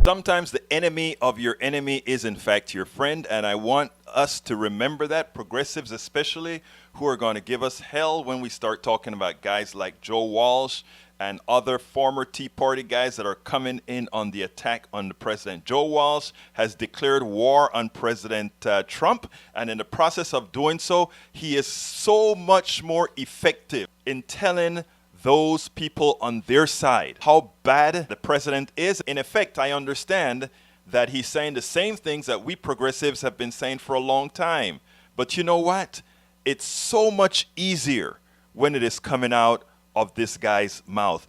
Sometimes the enemy of your enemy is in fact your friend, and I want us to remember that, progressives especially, who are going to give us hell when we start talking about guys like Joe Walsh and other former Tea Party guys that are coming in on the attack on the president. Joe Walsh has declared war on President Trump, and in the process of doing so, he is so much more effective in telling those people on their side how bad the president is. In effect, I understand that he's saying the same things that we progressives have been saying for a long time. But you know what? It's so much easier when it is coming out of this guy's mouth.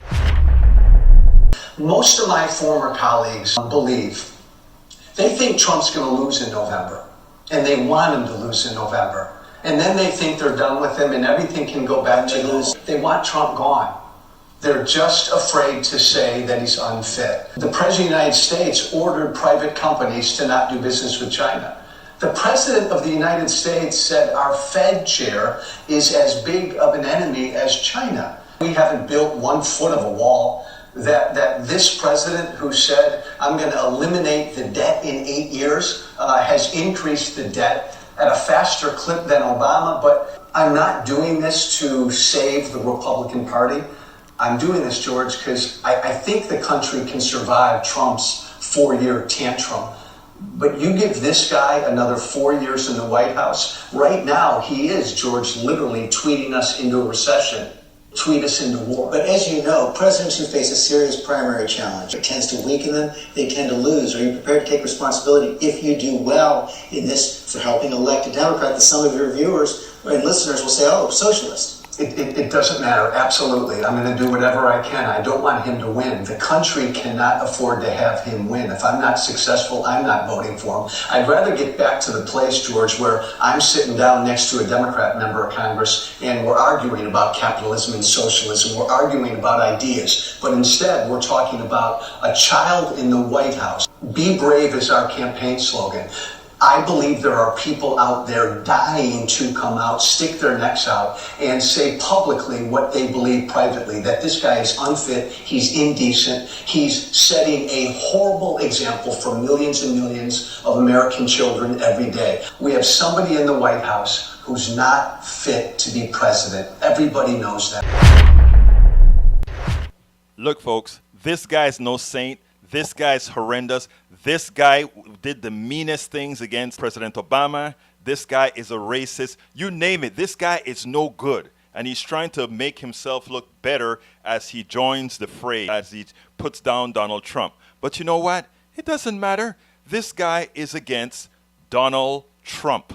Most of my former colleagues believe, they think Trump's going to lose in November, and they want him to lose in November. And then they think they're done with him and everything can go back to normal. They want Trump gone. They're just afraid to say that he's unfit. The President of the United States ordered private companies to not do business with China. The President of the United States said our Fed chair is as big of an enemy as China. We haven't built 1 foot of a wall. That this president who said, I'm going to eliminate the debt in 8 years, has increased the debt at a faster clip than Obama. But I'm not doing this to save the Republican Party. I'm doing this, George, because I think the country can survive Trump's 4-year tantrum. But you give this guy another 4 years in the White House. Right now, he is, George, literally tweeting us into a recession. Tweet us into war. But as you know, presidents who face a serious primary challenge, it tends to weaken them, they tend to lose. Are you prepared to take responsibility if you do well in this for helping elect a Democrat that some of your viewers and listeners will say, oh, socialist? It doesn't matter. Absolutely. I'm going to do whatever I can. I don't want him to win. The country cannot afford to have him win. If I'm not successful, I'm not voting for him. I'd rather get back to the place, George, where I'm sitting down next to a Democrat member of Congress and we're arguing about capitalism and socialism. We're arguing about ideas. But instead, we're talking about a child in the White House. Be brave is our campaign slogan. I believe there are people out there dying to come out, stick their necks out, and say publicly what they believe privately, that this guy is unfit, he's indecent, he's setting a horrible example for millions and millions of American children every day. We have somebody in the White House who's not fit to be president. Everybody knows that. Look, folks, this guy's no saint. This guy's horrendous. This guy did the meanest things against President Obama. This guy is a racist. You name it. This guy is no good. And he's trying to make himself look better as he joins the fray, as he puts down Donald Trump. But you know what? It doesn't matter. This guy is against Donald Trump.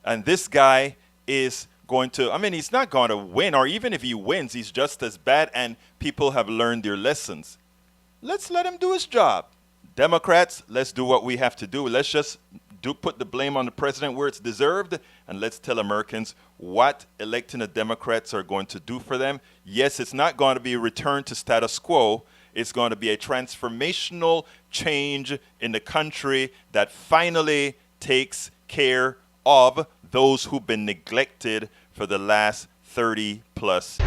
And this guy is going to, he's not going to win, or even if he wins, he's just as bad, and people have learned their lessons. Let's let him do his job. Democrats, let's do what we have to do. Let's just put the blame on the president where it's deserved, and let's tell Americans what electing the Democrats are going to do for them. Yes, it's not going to be a return to status quo. It's going to be a transformational change in the country that finally takes care of those who've been neglected for the last 30 plus